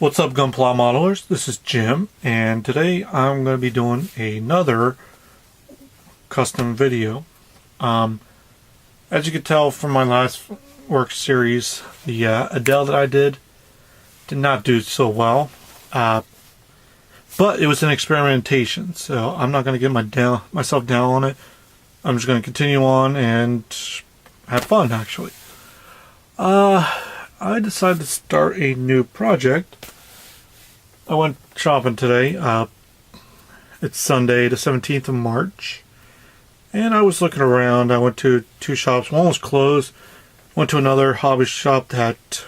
What's up, Gunpla modelers? This is Jim, and today I'm going to be doing another custom video. As you can tell from my last work series, the Adele that I did not do so well, but it was an experimentation, so I'm not going to get myself down on it. I'm just going to continue on and have fun, actually. I decided to start a new project. I went shopping today. It's Sunday, the 17th of March. And I was looking around. I went to two shops. One was closed. Went to another hobby shop that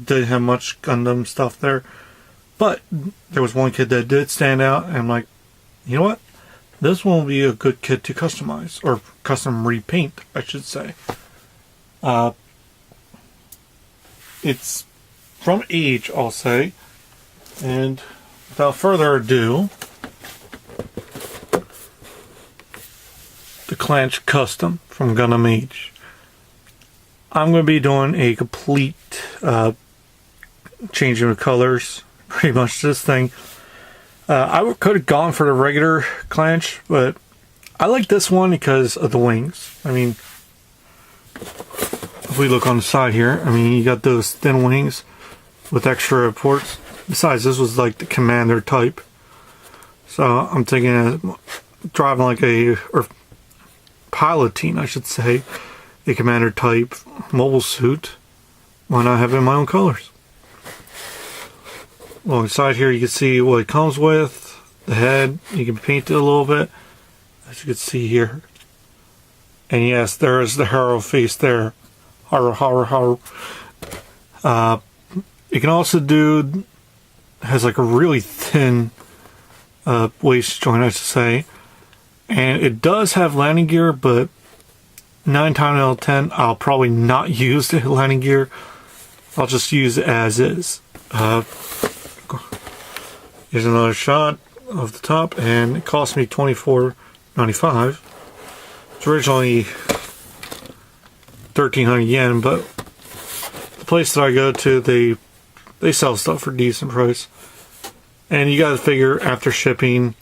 didn't have much Gundam stuff there. But there was one kit that did stand out. And I'm like, you know what? This one will be a good kit to customize. Or custom repaint, I should say. It's from AGE, I'll say. And without further ado, the Clanche Custom from Gundam AGE. I'm going to be doing a complete changing of colors, pretty much this thing. I could have gone for the regular Clanche, but I like this one because of the wings. I mean, if we look on the side here, I mean, you got those thin wings with extra ports. Besides, this was like the commander type. So I'm thinking of driving like or piloting, I should say, a commander type mobile suit. Why not have it in my own colors? Alongside here, you can see what it comes with. The head, you can paint it a little bit, as you can see here. And yes, there is the Haro face there. Haro, Haro, Haro. You can also do, has like a really thin waist joint, I should say. And it does have landing gear, but 9 times out of 10, I'll probably not use the landing gear. I'll just use it as is. Here's another shot of the top, and it cost me $24.95. It's originally 1,300 yen, but the place that I go to, they sell stuff for a decent price. And you gotta figure after shipping,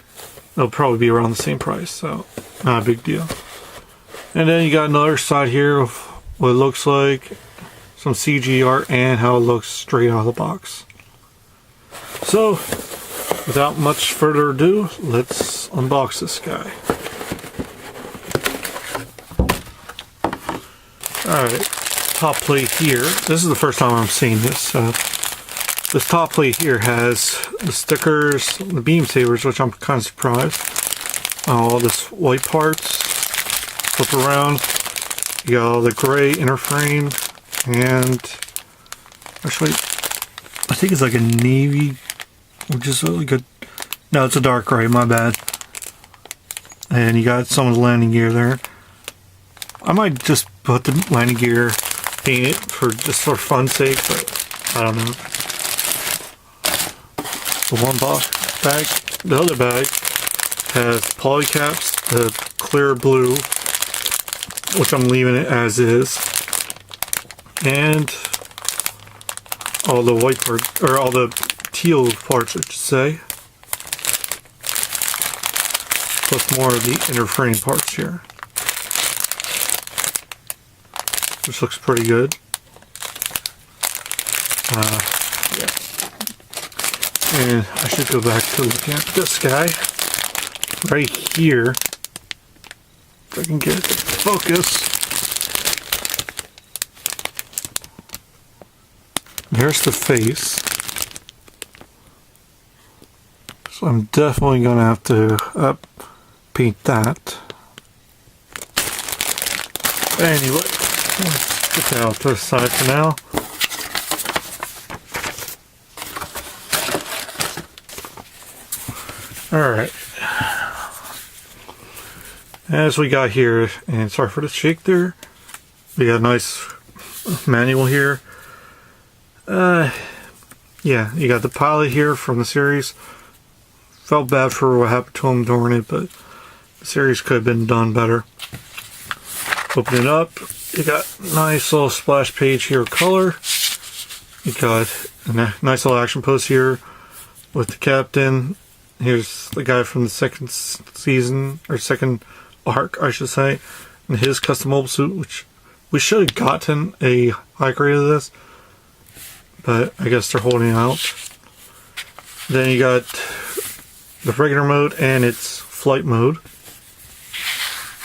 it'll probably be around the same price, so not a big deal. And then you got another side here of what it looks like, some CG art, and how it looks straight out of the box. So, without much further ado, let's unbox this guy. Alright, top plate here. This is the first time I'm seeing this. This top plate here has the stickers, the beam sabers, which I'm kind of surprised. All this white parts. Flip around. You got all the gray inner frame, and actually, I think it's like a navy, which is really good. No, it's a dark gray. My bad. And you got some of the landing gear there. I might just put the landing gear, paint it for just for fun's sake, but I don't know. The one bag, the other bag has poly caps, the clear blue, which I'm leaving it as is, and all the white parts, or all the teal parts, I should say, plus more of the inner frame parts here, which looks pretty good. Yeah. And I should go back to looking at this guy right here. If I can get it to focus. There's the face. So I'm definitely going to have to paint that. Anyway, let's get that out to the side for now. Alright, as we got here, and sorry for the shake there, we got a nice manual here. Yeah, you got the pilot here from the series. Felt bad for what happened to him during it, but the series could have been done better. Open it up, you got a nice little splash page here of color. You got a nice little action post here with the captain. Here's the guy from the second season, or second arc, I should say, in his custom mobile suit, which we should have gotten a high grade of this, but I guess they're holding out. Then you got the regular mode and its flight mode.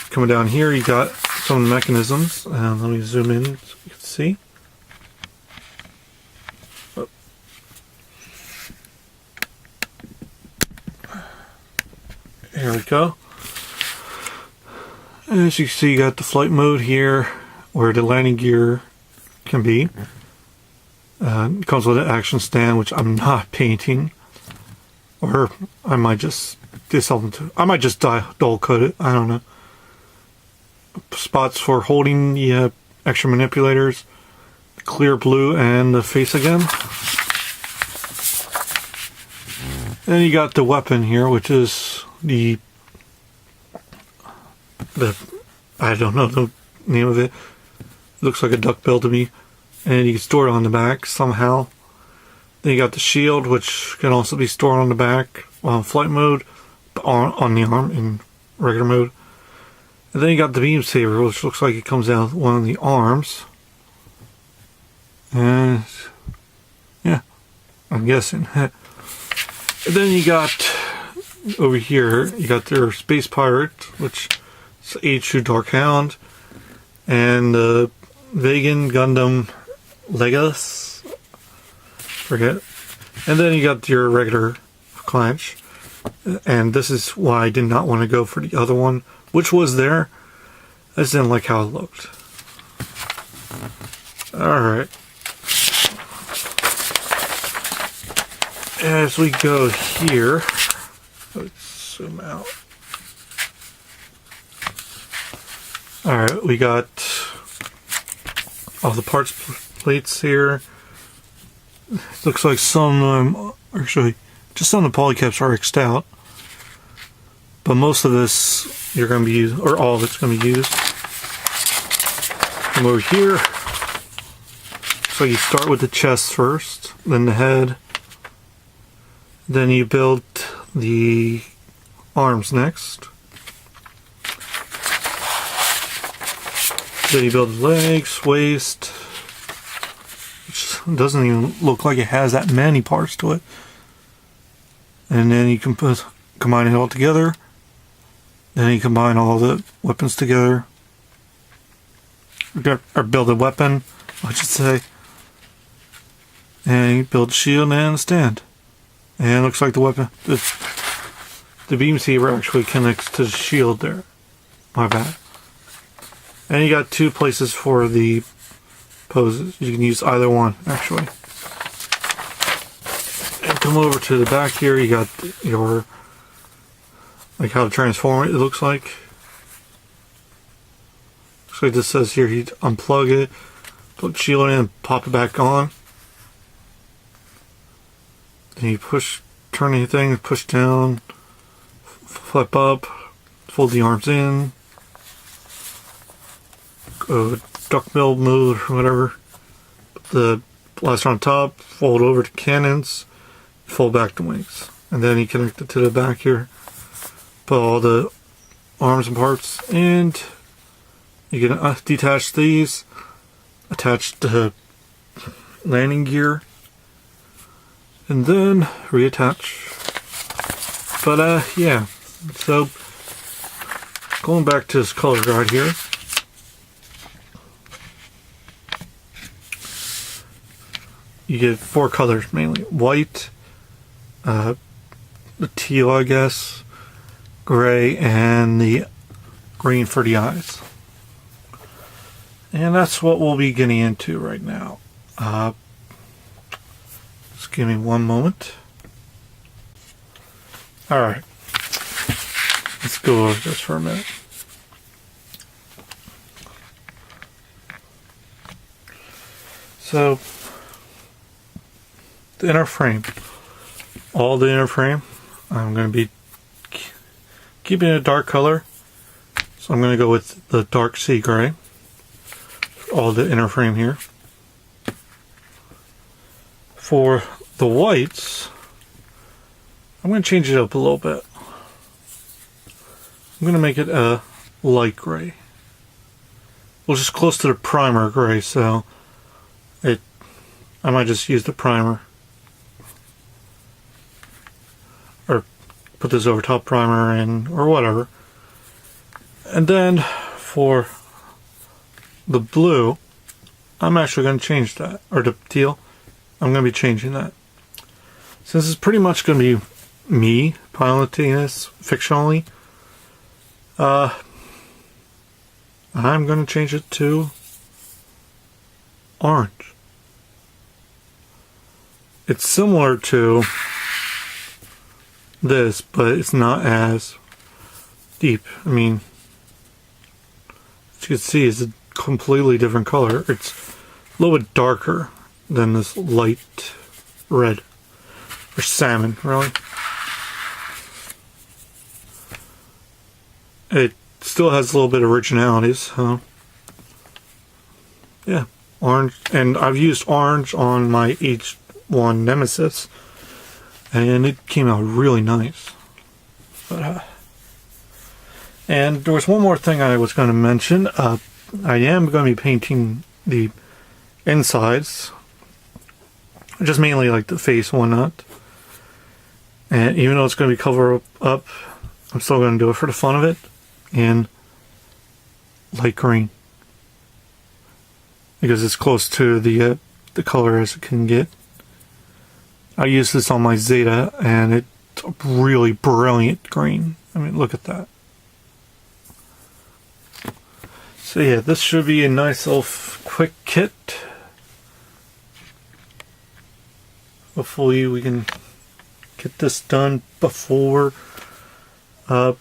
Coming down here, you got some of the mechanisms. Let me zoom in so you can see. Here we go. As you can see, you got the flight mode here, where the landing gear can be. It comes with an action stand, which I'm not painting. Or I might just do something to. I might just dull coat it. I don't know. Spots for holding the extra manipulators. Clear blue and the face again. Then you got the weapon here, which is the I don't know the name of it. It looks like a duckbill to me. And you can store it on the back somehow. Then you got the shield, which can also be stored on the back while in flight mode, on the arm in regular mode. And then you got the beam saber, which looks like it comes out one of the arms. And yeah, I'm guessing. And then you got over here, you got their space pirate, which is AGE Dark Hound, and the Vegan Gundam Legacy. Forget. And then you got your regular Clanche, and this is why I did not want to go for the other one, which was there. I just didn't like how it looked. Alright. As we go here, let's zoom out. Alright, we got all the parts plates here. Looks like some, actually, just some of the polycaps are X'd out. But most of this, you're going to be used, or all of it's going to be used. Come over here. So you start with the chest first, then the head. Then you build the arms next. Then you build the legs, waist. Doesn't even look like it has that many parts to it. And then you can combine it all together. Then you combine all the weapons together. Or build a weapon, I should say. And you build a shield and a stand. And it looks like the weapon, the beam saber actually connects to the shield there. My bad. And you got two places for the poses. You can use either one, actually. And come over to the back here, you got your, like how to transform it, it looks like. Looks like this says here, you unplug it, put the shield in, and pop it back on. Then you turn anything, push down, flip up, fold the arms in, go duckbill mode or whatever. The blaster on top, fold over to cannons, fold back the wings, and then you connect it to the back here. Put all the arms and parts, and you can detach these, attach the landing gear, and then reattach. But yeah, so going back to this color guide here. You get 4 colors mainly: white, the teal, I guess, gray, and the green for the eyes. And that's what we'll be getting into right now. Just give me one moment. Alright, let's go over this for a minute. So, the inner frame. All the inner frame, I'm going to be keeping it a dark color. So I'm going to go with the dark sea gray. All the inner frame here. For the whites, I'm going to change it up a little bit. I'm going to make it a light gray. Well, just close to the primer gray, so I might just use the primer. Or put this over top primer and or whatever. And then for the blue, I'm actually going to change that. Or the teal, I'm going to be changing that. Since it's pretty much going to be me piloting this fictionally, I'm going to change it to orange. It's similar to this, but it's not as deep. I mean, as you can see, it's a completely different color. It's a little bit darker than this light red, or salmon, really. It still has a little bit of originality, so yeah, orange. And I've used orange on my H1 Nemesis, and it came out really nice. But and there was one more thing I was going to mention. I am going to be painting the insides, just mainly like the face and whatnot. And even though it's going to be covered up, I'm still going to do it for the fun of it in light green, because it's close to the color as it can get. I used this on my Zeta, and it's a really brilliant green. I mean, look at that. So yeah, this should be a nice little quick kit. Hopefully we can get this done before the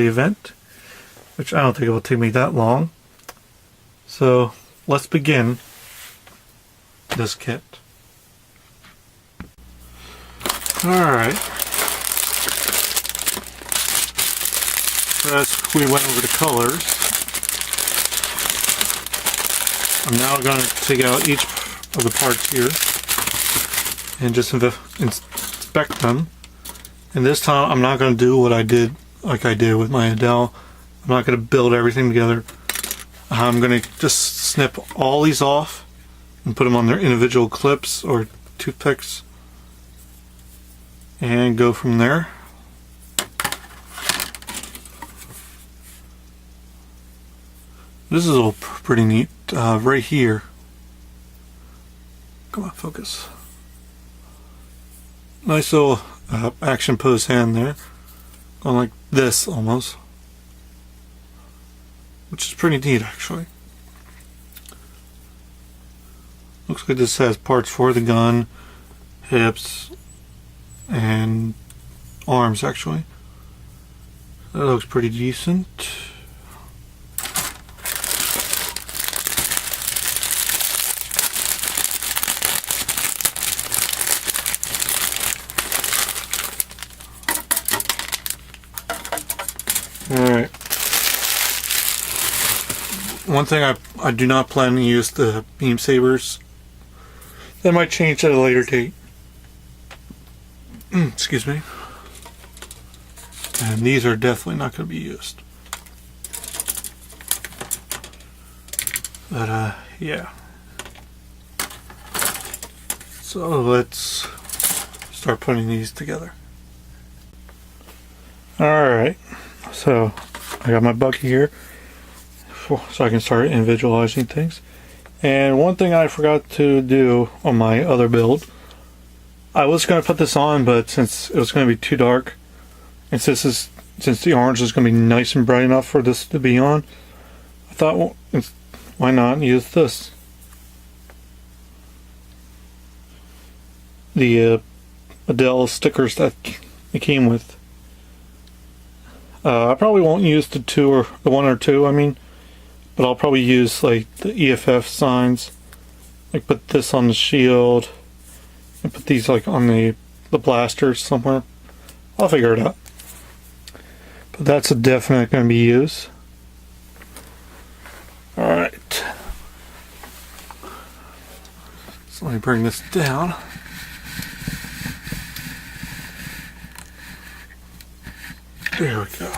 event, which I don't think it will take me that long. So let's begin this kit. Alright. As we went over the colors, I'm now going to take out each of the parts here and just inspect them. And this time I'm not going to do what I did like I did with my Adele. I'm not going to build everything together. I'm going to just snip all these off and put them on their individual clips or toothpicks and go from there. This is all pretty neat. Right here. Come on, focus. Nice little action pose hand there. Going like this almost. Which is pretty neat actually. Looks like this has parts for the gun, hips, and arms actually. That looks pretty decent. Alright. One thing I do not plan to use the beam sabers. That might change at a later date. Excuse me. And these are definitely not going to be used. But yeah. So let's start putting these together. Alright. So I got my bucket here so I can start individualizing things. And one thing I forgot to do on my other build, I was going to put this on, but since it was going to be too dark, and since the orange is going to be nice and bright enough for this to be on, I thought, well, why not use this? The Adele stickers that it came with. I probably won't use the one or two, I mean, but I'll probably use like the EFF signs, like put this on the shield and put these like on the blasters somewhere. I'll figure it out, but that's a definite going to be used. Alright, So let me bring this down. There we go.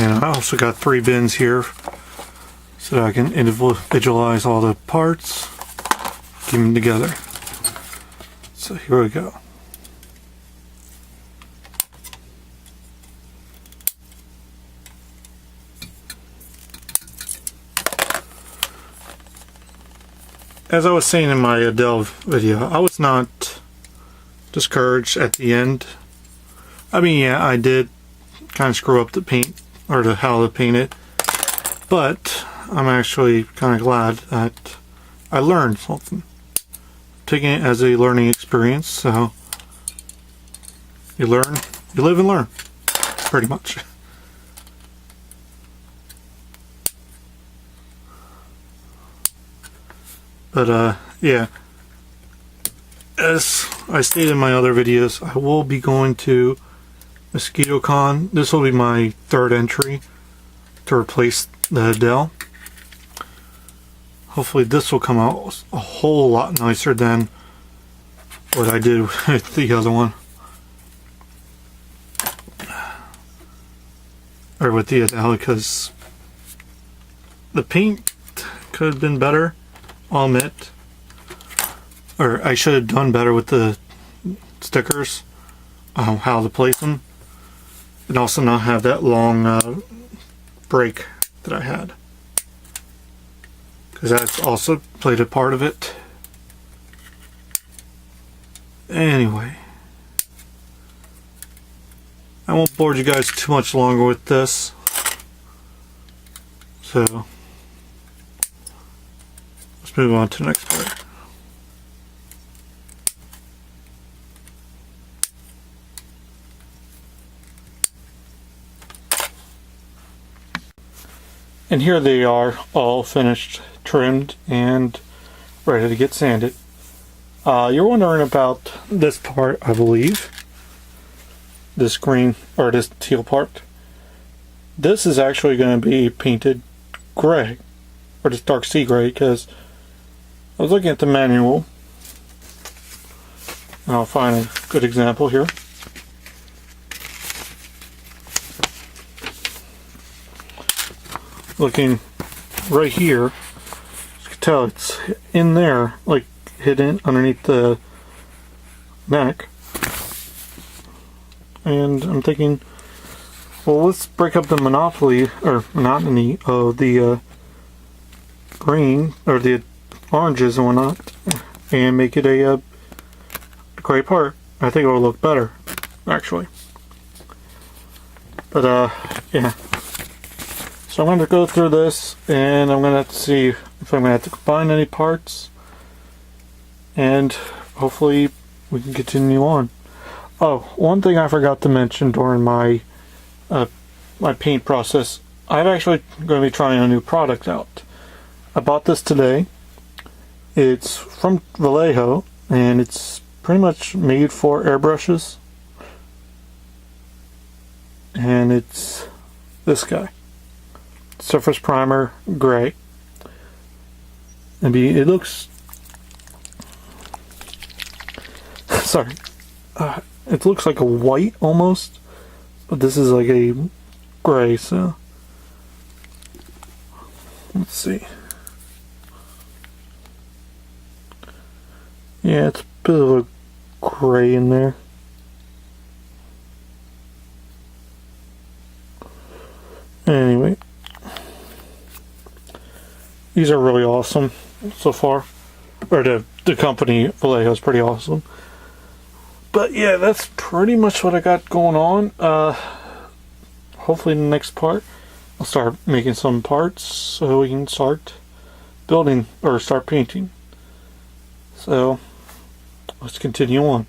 And I also got 3 bins here so that I can individualize all the parts, keep them together. So here we go. As I was saying in my Adele video, I was not discouraged at the end. I mean, yeah, I did kind of screw up the paint, or how to paint it, but I'm actually kind of glad that I learned something. Taking it as a learning experience, so you learn, you live and learn, pretty much. But yeah, as I stated in my other videos, I will be going to MosquitoCon. This will be my 3rd entry to replace the Adele. Hopefully this will come out a whole lot nicer than what I did with the other one. Or with the Adele, because the paint could have been better, I'll admit. Or I should have done better with the stickers, how to place them. And also not have that long break that I had. Because that's also played a part of it. Anyway. I won't bore you guys too much longer with this. So, let's move on to the next part. And here they are, all finished, trimmed, and ready to get sanded. You're wondering about this part, I believe. This green, or this teal part. This is actually going to be painted gray, or this dark sea gray, because I was looking at the manual. And I'll find a good example here. Looking right here, you can tell it's in there, like hidden underneath the neck. And I'm thinking, well, let's break up the monotony of the green, or the oranges and whatnot, and make it a gray part. I think it will look better, actually. But yeah. So I'm going to go through this, and I'm going to have to see if I'm going to have to combine any parts, and hopefully we can continue on. Oh, one thing I forgot to mention during my my paint process, I'm actually going to be trying a new product out. I bought this today. It's from Vallejo, and it's pretty much made for airbrushes, and it's this guy. Surface Primer Gray. It looks sorry, it looks like a white almost, but this is like a gray, so let's see. Yeah, it's a bit of a gray in there. Anyway, these are really awesome so far. Or the company Vallejo is pretty awesome. But yeah, that's pretty much what I got going on. Hopefully in the next part I'll start making some parts so we can start building or start painting. So let's continue on.